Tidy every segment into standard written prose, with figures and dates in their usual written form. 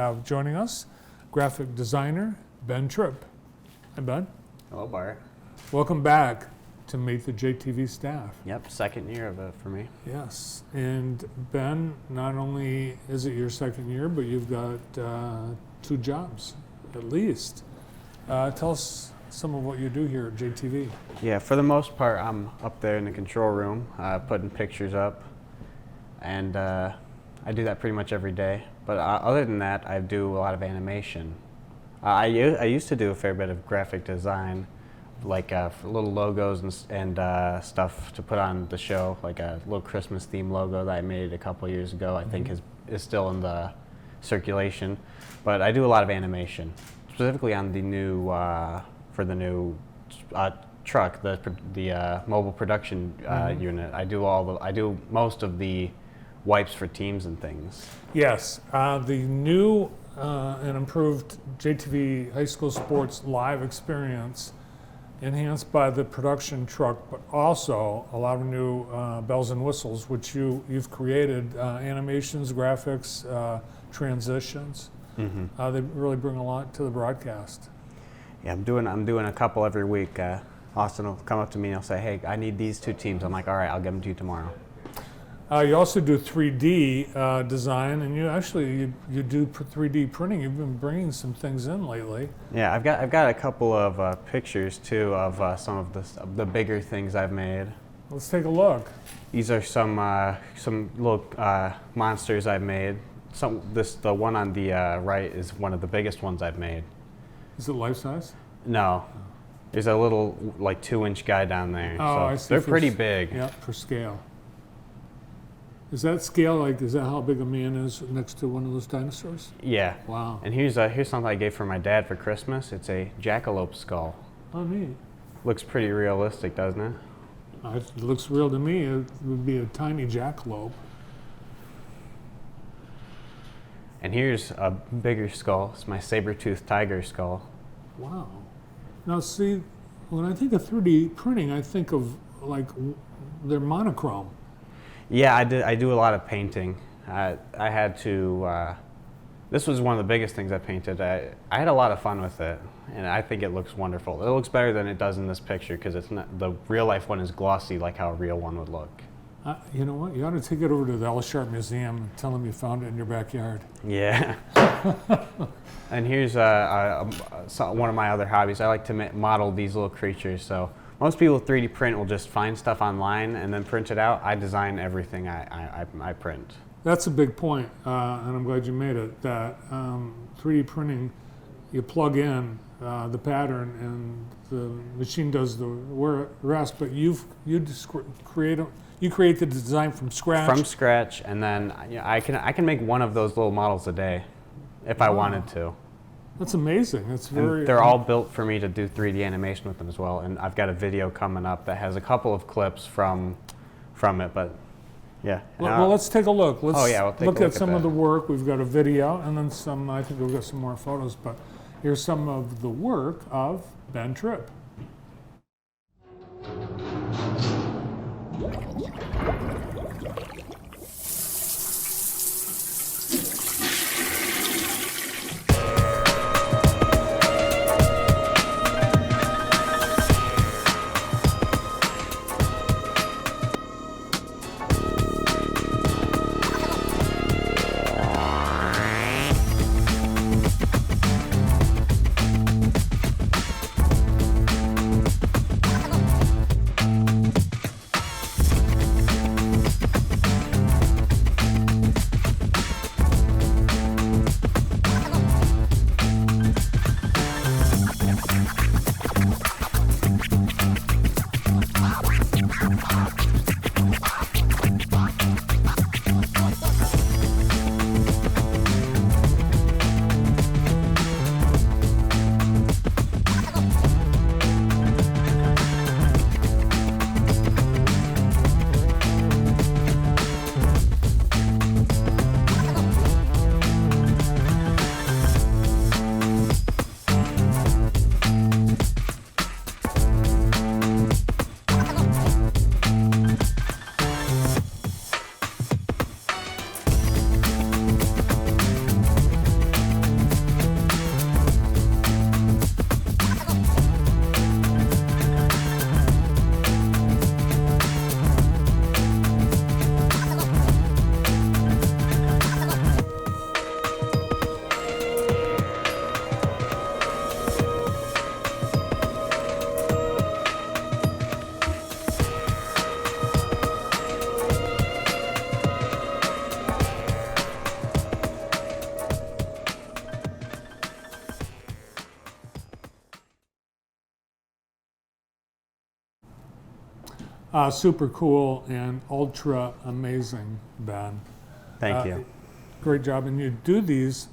have joining us graphic designer Ben Tripp. Hi, Ben. Hello, Bart. Welcome back to Meet the JTV Staff. Yep, second year of it for me. Yes, and Ben, not only is it your second year, but you've got 2 jobs at least. Tell us some of what you do here at JTV. Yeah, for the most part, I'm up there in the control room, putting pictures up, and I do that pretty much every day. But other than that, I do a lot of animation. I used to do a fair bit of graphic design, like little logos and stuff to put on the show, like a little Christmas theme logo that I made a couple years ago. I think is still in the circulation. But I do a lot of animation, specifically on the new for the new truck, the mobile production unit. I do most of the wipes for teams and things. Yes, the new and improved JTV High School Sports live experience, enhanced by the production truck, but also a lot of new bells and whistles, which you've created, animations, graphics, transitions. They really bring a lot to the broadcast. Yeah, I'm doing a couple every week. Austin will come up to me and he'll say, "Hey, I need these 2 teams." I'm like, "All right, I'll get them to you tomorrow." You also do 3D design, and you do 3D printing. You've been bringing some things in lately. Yeah, I've got a couple of pictures too of some of the bigger things I've made. Let's take a look. These are some little monsters I've made. The one on the right is one of the biggest ones I've made. Is it life size? No, there's a little like 2-inch guy down there. Oh, so I see. They're pretty big. Yeah, for scale. Is that scale, is that how big a man is next to one of those dinosaurs? Yeah. Wow. And here's something I gave for my dad for Christmas. It's a jackalope skull. Oh, neat. Looks pretty realistic, doesn't it? It looks real to me. It would be a tiny jackalope. And here's a bigger skull. It's my saber-toothed tiger skull. Wow. Now, see, when I think of 3D printing, I think of they're monochrome. Yeah, I do a lot of painting. I had to. This was one of the biggest things I painted. I had a lot of fun with it, and I think it looks wonderful. It looks better than it does in this picture because it's not, the real life one is glossy like how a real one would look. You know what? You ought to take it over to the L. Sharp Museum and tell them you found it in your backyard. Yeah. And here's one of my other hobbies. I like to model these little creatures. So most people 3D print will just find stuff online and then print it out. I design everything I print. That's a big point, and I'm glad you made it, that 3D printing, you plug in the pattern and the machine does the rest, but you create the design from scratch. From scratch, and then I can make one of those little models a day if I wanted to. That's amazing. That's very. And they're all built for me to do 3D animation with them as well. And I've got a video coming up that has a couple of clips from it. But yeah. Well, let's take a look. Let's we'll take a look at some of the work. We've got a video, and then some. I think we've got some more photos. But here's some of the work of Ben Tripp. Super cool and ultra amazing, Ben. Thank you. Great job. And you do these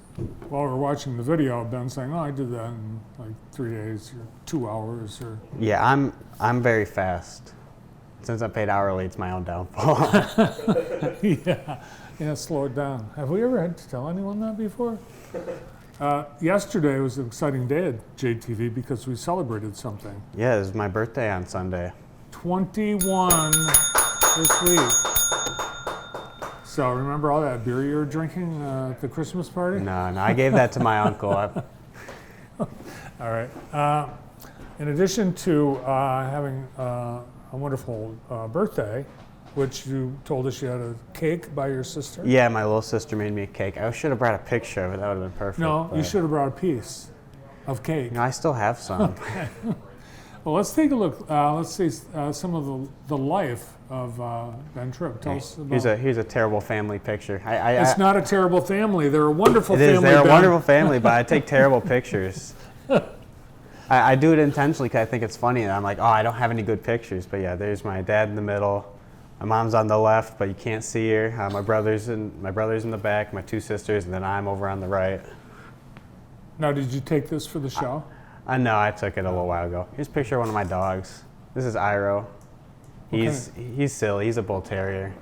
while we're watching the video. Ben saying, "Oh, I did that in like 3 days or 2 hours." Or Yeah, I'm very fast. Since I'm paid hourly, it's my own downfall. yeah, slow it down. Have we ever had to tell anyone that before? Yesterday was an exciting day at JTV because we celebrated something. Yeah, it was my birthday on Sunday. 21 this week. So remember all that beer you were drinking at the Christmas party? No, I gave that to my uncle. All right. In addition to having a wonderful birthday, which you told us you had a cake by your sister. Yeah, my little sister made me a cake. I should have brought a picture of it. That would have been perfect. No, you but- should have brought a piece of cake. No, I still have some. Well, let's take a look. Let's see some of the life of Ben Tripp. Tell us about. Here's a terrible family picture. It's not a terrible family. They're a wonderful It family. is. They're a Ben. wonderful family, but I take terrible pictures. I do it intentionally because I think it's funny, and I'm like, oh, I don't have any good pictures. But yeah, there's my dad in the middle. My mom's on the left, but you can't see her. My brother's in the back. My two sisters, and then I'm over on the right. Now, did you take this for the show? I know. I took it a little while ago. Here's a picture of one of my dogs. This is Iro. He's silly. He's a bull terrier.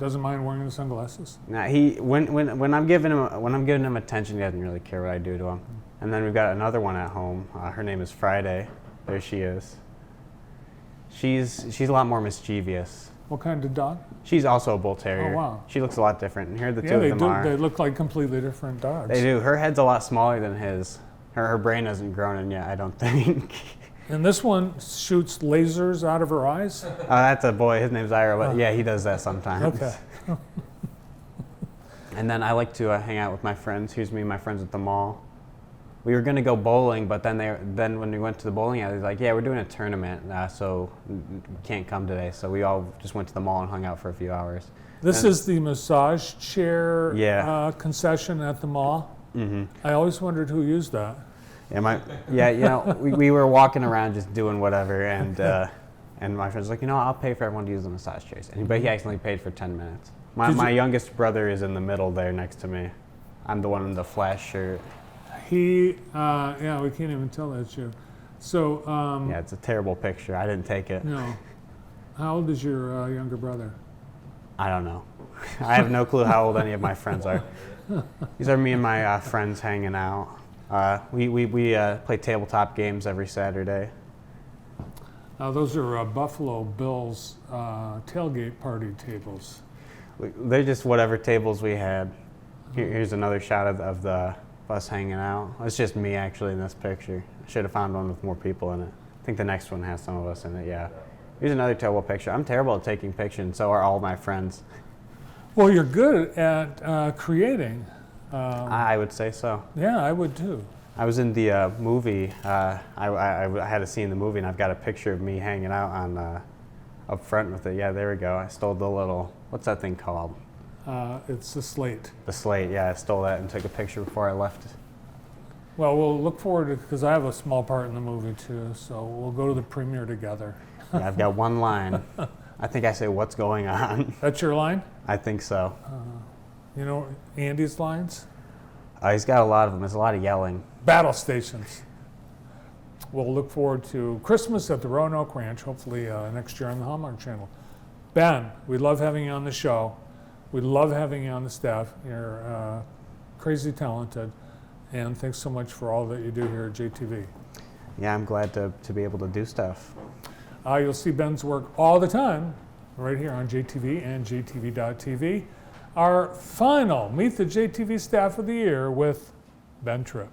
Doesn't mind wearing the sunglasses. Now when I'm giving him attention, he doesn't really care what I do to him. And then we've got another one at home. Her name is Friday. There she is. She's a lot more mischievous. What kind of dog? She's also a bull terrier. Oh, wow. She looks a lot different. And here the two Yeah, of they them do. are. They look like completely different dogs. They do. Her head's a lot smaller than his. Her brain hasn't grown in yet, I don't think. And this one shoots lasers out of her eyes. That's a boy. His name's Ira. But yeah, he does that sometimes. Okay. And then I like to hang out with my friends. Here's me and my friends at the mall. We were going to go bowling, but then when we went to the bowling alley, they were like, yeah, we're doing a tournament, so we can't come today. So we all just went to the mall and hung out for a few hours. This is the massage chair Yeah. concession at the mall. Mm-hmm. I always wondered who used that. We were walking around just doing whatever, and my friend's like, I'll pay for everyone to use the massage chairs. But he accidentally paid for 10 minutes. My youngest brother is in the middle there next to me. I'm the one in the flash shirt. We can't even tell that's you. So, Yeah, it's a terrible picture. I didn't take it. no. How old is your younger brother? I don't know. I have no clue how old any of my friends are. These are me and my friends hanging out. We play tabletop games every Saturday. Those are Buffalo Bills tailgate party tables. They're just whatever tables we had. Here's another shot of the us hanging out. It's just me actually in this picture. I should have found one with more people in it. I think the next one has some of us in it, yeah. Here's another terrible picture. I'm terrible at taking pictures, and so are all my friends. Well, you're good at creating. I would say so. Yeah, I would too. I was in the movie. I had a scene in the movie, and I've got a picture of me hanging out on up front with it. Yeah, there we go. I stole the little, what's that thing called? It's the slate. The slate, yeah, I stole that and took a picture before I left. Well, we'll look forward to, because I have a small part in the movie too, so we'll go to the premiere together. Yeah, I've got one line. I think I say, what's going on? That's your line? I think so. You know Andy's lines? He's got a lot of them. There's a lot of yelling. Battle stations. We'll look forward to Christmas at the Roanoke Ranch, hopefully next year on the Hallmark Channel. Ben, we love having you on the show. We love having you on the staff. You're crazy talented. And thanks so much for all that you do here at JTV. Yeah, I'm glad to be able to do stuff. You'll see Ben's work all the time right here on JTV and JTV.tv. Our final Meet the JTV Staff of the Year with Ben Tripp.